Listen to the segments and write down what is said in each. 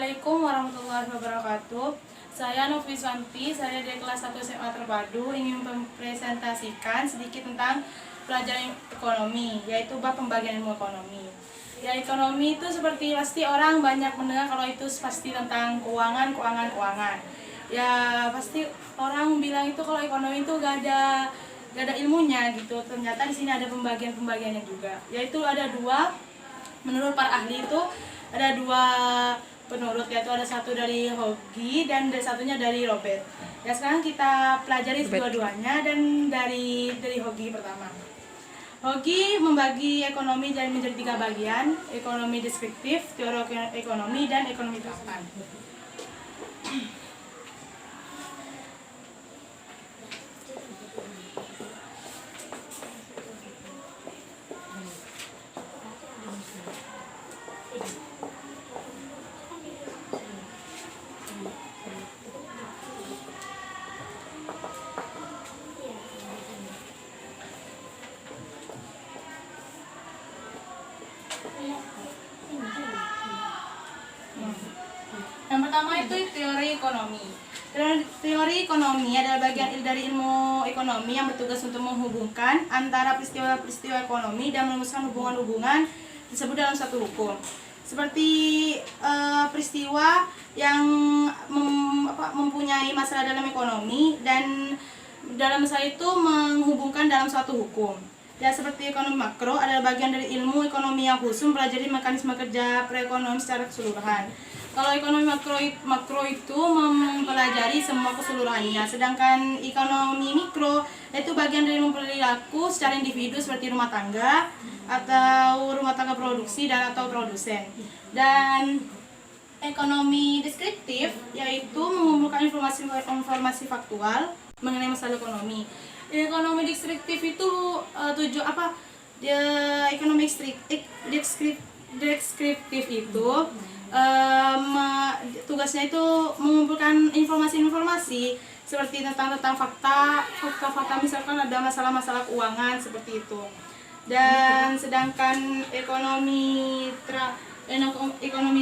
Assalamualaikum warahmatullahi wabarakatuh. Saya Nofiswanti, saya dari kelas 1 SMA Terpadu ingin mempresentasikan sedikit tentang pelajaran ekonomi, yaitu bab pembagian ilmu ekonomi. Ya, ekonomi itu seperti pasti orang banyak mendengar kalau itu pasti tentang keuangan. Ya, pasti orang bilang itu kalau ekonomi itu gak ada ilmunya gitu. Ternyata di sini ada pembagiannya juga. Yaitu ada dua, menurut para ahli itu ada dua penurut, yaitu ada satu dari Hogi dan satunya dari Robert. Ya, sekarang kita pelajari dua-duanya dan dari Hogi pertama. Hogi membagi ekonomi menjadi 3 bagian: ekonomi deskriptif, teori ekonomi, dan ekonomi terapan. Yang pertama itu teori ekonomi. Teori ekonomi adalah bagian dari ilmu ekonomi yang bertugas untuk menghubungkan antara peristiwa-peristiwa ekonomi dan merumuskan hubungan-hubungan tersebut dalam satu hukum. Seperti peristiwa yang mempunyai masalah dalam ekonomi dan dalam masalah itu menghubungkan dalam suatu hukum. Ya, seperti ekonomi makro adalah bagian dari ilmu ekonomi yang khusus mempelajari mekanisme kerja perekonomian secara keseluruhan. Kalau ekonomi makro itu mempelajari semua keseluruhannya, sedangkan ekonomi mikro itu bagian dari perilaku secara individu seperti rumah tangga atau rumah tangga produksi dan atau produsen. Dan ekonomi deskriptif yaitu mengumpulkan informasi faktual mengenai masalah ekonomi. Ekonomi deskriptif itu ekonomi deskriptif itu tugasnya itu mengumpulkan informasi seperti tentang fakta misalkan ada masalah keuangan seperti itu. Dan sedangkan ekonomi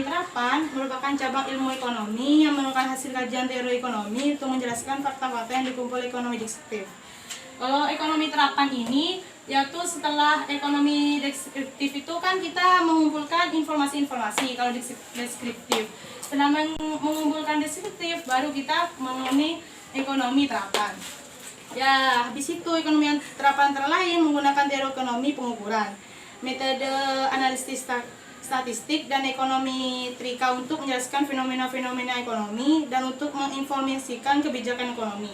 terapan merupakan cabang ilmu ekonomi yang merupakan hasil kajian teori ekonomi untuk menjelaskan fakta-fakta yang dikumpul ekonomi deskriptif. Kalau ekonomi terapan ini yaitu setelah ekonomi deskriptif itu kan kita mengumpulkan informasi. Kalau deskriptif setelah mengumpulkan deskriptif baru kita mengenai ekonomi terapan. Ya, habis itu ekonomi yang terapan antara lain menggunakan teori ekonomi pengukuran, metode analisis statistik dan ekonomi trika untuk menjelaskan fenomena-fenomena ekonomi dan untuk menginformasikan kebijakan ekonomi.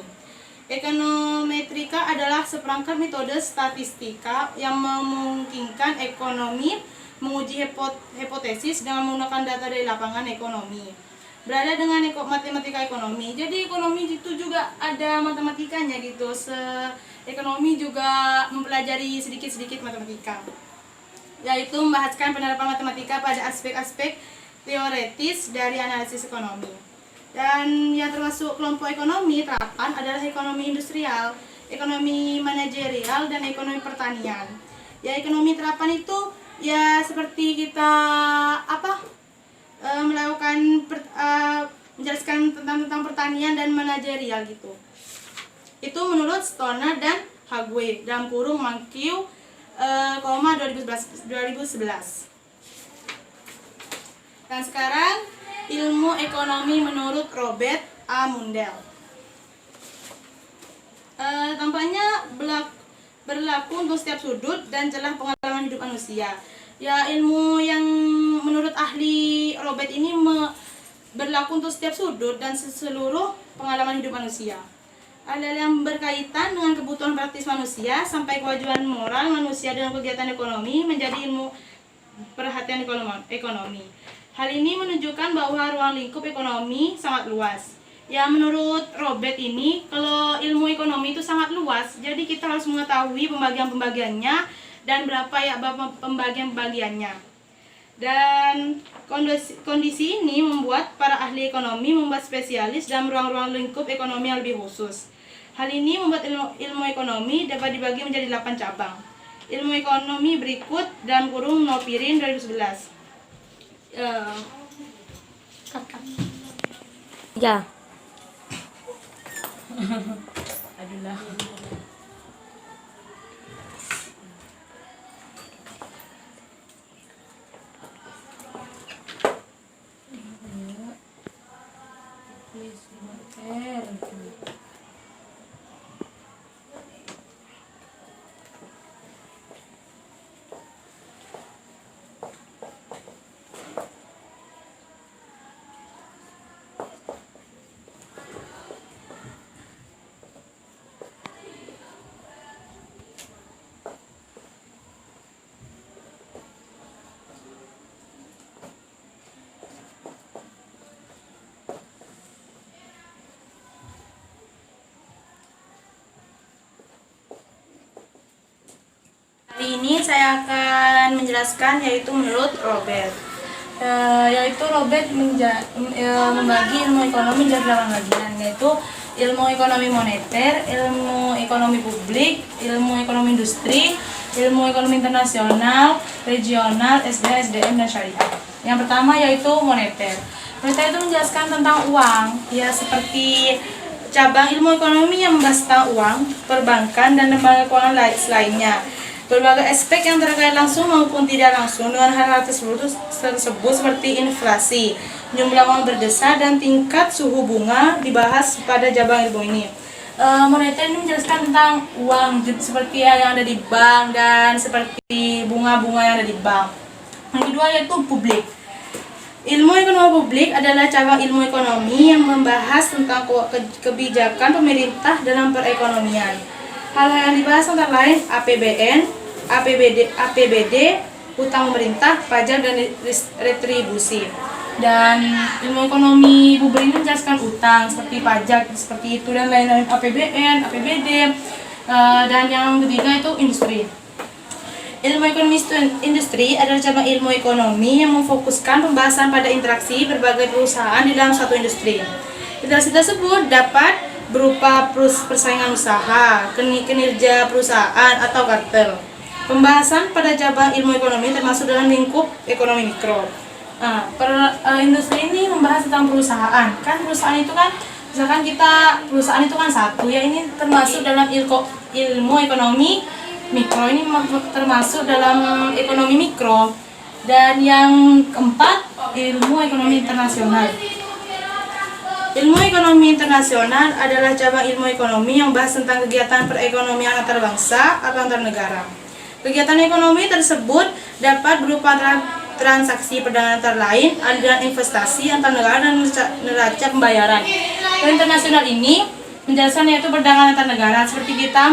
Ekonometrika adalah seperangkat metode statistika yang memungkinkan ekonomi menguji hipotesis dengan menggunakan data dari lapangan ekonomi. Berada dengan matematika ekonomi. Jadi ekonomi itu juga ada matematikanya gitu. Ekonomi juga mempelajari sedikit-sedikit matematika, yaitu membahaskan penerapan matematika pada aspek-aspek teoretis dari analisis ekonomi. Dan yang termasuk kelompok ekonomi terapan adalah ekonomi industrial, ekonomi manajerial, dan ekonomi pertanian. Ya, ekonomi terapan itu ya seperti kita menjelaskan tentang pertanian dan manajerial gitu. Itu menurut Stoner dan Hagwe dalam kurung Mankiw 2011. Dan sekarang ilmu ekonomi menurut Robert A. Mundell. Tampaknya berlaku untuk setiap sudut dan celah pengalaman hidup manusia. Ya, ilmu yang menurut ahli Robert ini berlaku untuk setiap sudut dan seluruh pengalaman hidup manusia. Hal-hal yang berkaitan dengan kebutuhan praktis manusia sampai kewajiban moral manusia dalam kegiatan ekonomi menjadi ilmu perhatian ekonomi. Hal ini menunjukkan bahwa ruang lingkup ekonomi sangat luas. Ya, menurut Robert ini, kalau ilmu ekonomi itu sangat luas, jadi kita harus mengetahui pembagiannya dan berapa ya pembagiannya. Dan kondisi ini membuat para ahli ekonomi membuat spesialis dalam ruang-ruang lingkup ekonomi yang lebih khusus. Hal ini membuat ilmu ekonomi dapat dibagi menjadi 8 cabang. Ilmu ekonomi berikut dalam kurung Nopirin 2011. Ya. Adulah. Hari ini saya akan menjelaskan yaitu menurut Robert. Yaitu Robert membagi ilmu ekonomi menjadi 8 bagian, yaitu ilmu ekonomi moneter, ilmu ekonomi publik, ilmu ekonomi industri, ilmu ekonomi internasional, regional, SDA, SDM, dan syariah. Yang pertama yaitu moneter. Moneter itu menjelaskan tentang uang, ya seperti cabang ilmu ekonomi yang membahas tentang uang, perbankan, dan lembaga keuangan lainnya. Berbagai aspek yang terkait langsung maupun tidak langsung dengan hal-hal tersebut seperti inflasi, jumlah uang berdesar, dan tingkat suhu bunga dibahas pada cabang ilmu ini. Moneter ini menjelaskan tentang uang seperti yang ada di bank dan seperti bunga-bunga yang ada di bank. Yang kedua yaitu publik. Ilmu ekonomi publik adalah cabang ilmu ekonomi yang membahas tentang kebijakan pemerintah dalam perekonomian. Hal-hal yang dibahas antara lain APBN, APBD, utang pemerintah, pajak, dan retribusi. Dan ilmu ekonomi publik ini menjelaskan utang seperti pajak seperti itu dan lain-lain, APBN, APBD, dan yang ketiga itu industri. Ilmu ekonomi industri adalah cabang ilmu ekonomi yang memfokuskan pembahasan pada interaksi berbagai perusahaan di dalam satu industri. Interaksi tersebut dapat berupa persaingan usaha, kinerja perusahaan, atau kartel. Pembahasan pada cabang ilmu ekonomi termasuk dalam lingkup ekonomi mikro. Industri ini membahas tentang perusahaan. Kan perusahaan itu kan, misalkan perusahaan itu kan satu, ya ini termasuk dalam ilmu ekonomi mikro, ini termasuk dalam ekonomi mikro. Dan yang keempat, ilmu ekonomi internasional. Ilmu ekonomi internasional adalah cabang ilmu ekonomi yang bahas tentang kegiatan perekonomian antar bangsa atau antar negara. Kegiatan ekonomi tersebut dapat berupa transaksi perdagangan antar lain, aliran investasi antar negara, dan neraca pembayaran. Dan internasional ini menjelaskan yaitu perdagangan antar negara, seperti kita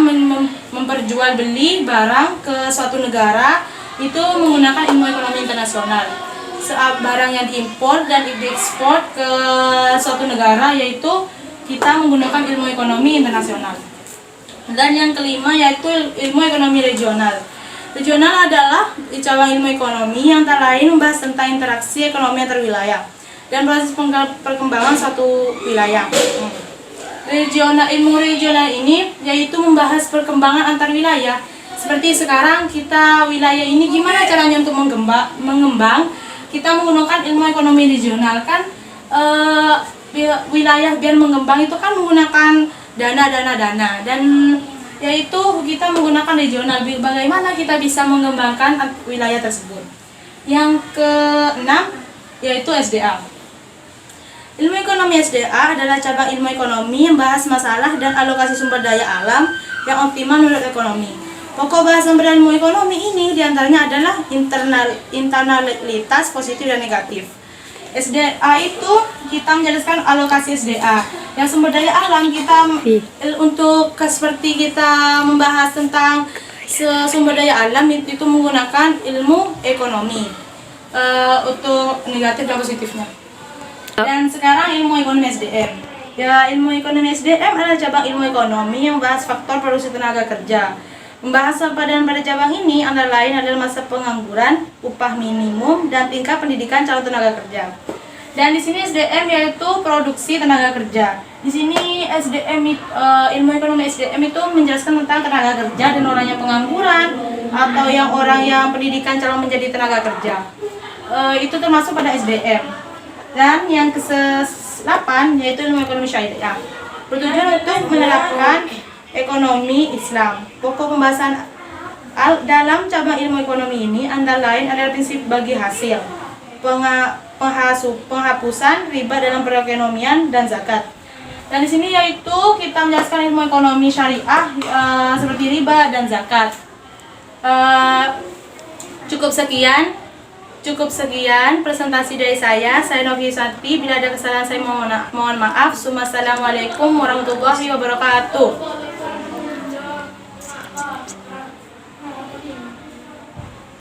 memperjual beli barang ke suatu negara itu menggunakan ilmu ekonomi internasional. Barang yang diimpor dan diekspor ke suatu negara yaitu kita menggunakan ilmu ekonomi internasional. Dan yang kelima yaitu ilmu ekonomi regional. Regional adalah cabang ilmu ekonomi yang antara lain membahas tentang interaksi ekonomi antar wilayah dan proses perkembangan suatu wilayah. Ilmu regional ini yaitu membahas perkembangan antar wilayah. Seperti sekarang kita wilayah ini gimana caranya untuk mengembang? Kita menggunakan ilmu ekonomi regional kan, wilayah biar mengembang itu kan menggunakan dana dan yaitu kita menggunakan regional. Bagaimana kita bisa mengembangkan wilayah tersebut? Yang keenam yaitu SDA. Ilmu ekonomi SDA adalah cabang ilmu ekonomi yang membahas masalah dan alokasi sumber daya alam yang optimal menurut ekonomi. Pokok bahasan ilmu ekonomi ini diantaranya adalah internalitas positif dan negatif. SDA itu kita menjelaskan alokasi SDA. Yang sumber daya alam kita untuk seperti kita membahas tentang sumber daya alam itu menggunakan ilmu ekonomi untuk negatif dan positifnya. Dan sekarang ilmu ekonomi SDM. Ya, ilmu ekonomi SDM adalah cabang ilmu ekonomi yang membahas faktor produksi tenaga kerja. Pembahasan pada cabang ini antara lain adalah masa pengangguran, upah minimum, dan tingkat pendidikan calon tenaga kerja. Dan di sini SDM yaitu produksi tenaga kerja. Di sini ilmu ekonomi SDM itu menjelaskan tentang tenaga kerja dan orang yang pengangguran atau orang yang pendidikan calon menjadi tenaga kerja. Itu termasuk pada SDM. Dan yang ke-8 yaitu ilmu ekonomi syariah. Bertujuan untuk menerapkan ekonomi Islam. Pokok pembahasan dalam cabang ilmu ekonomi ini antara lain adalah prinsip bagi hasil, penghapusan riba dalam perekonomian dan zakat. Dan di sini yaitu kita menjelaskan ilmu ekonomi syariah seperti riba dan zakat. Cukup sekian presentasi dari saya. Saya Novi Santi. Bila ada kesalahan saya mohon maaf. Assalamualaikum warahmatullahi wabarakatuh.